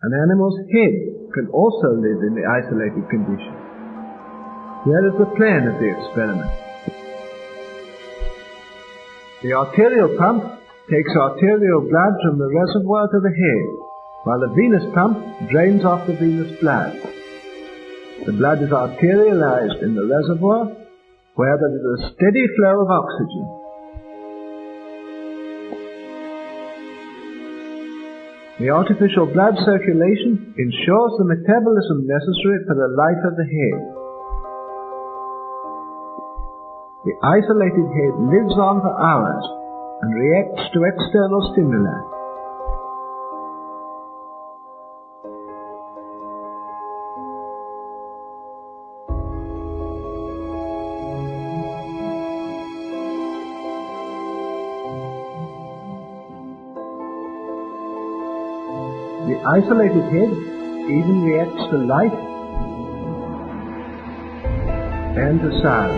An animal's head can also live in the isolated condition. Here is the plan of the experiment. The arterial pump takes arterial blood from the reservoir to the head, while the venous pump drains off the venous blood. The blood is arterialized in the reservoir, where there is a steady flow of oxygen. The artificial blood circulation ensures the metabolism necessary for the life of the head. The isolated head lives on for hours and reacts to external stimuli. The isolated head even reacts to light and to sound.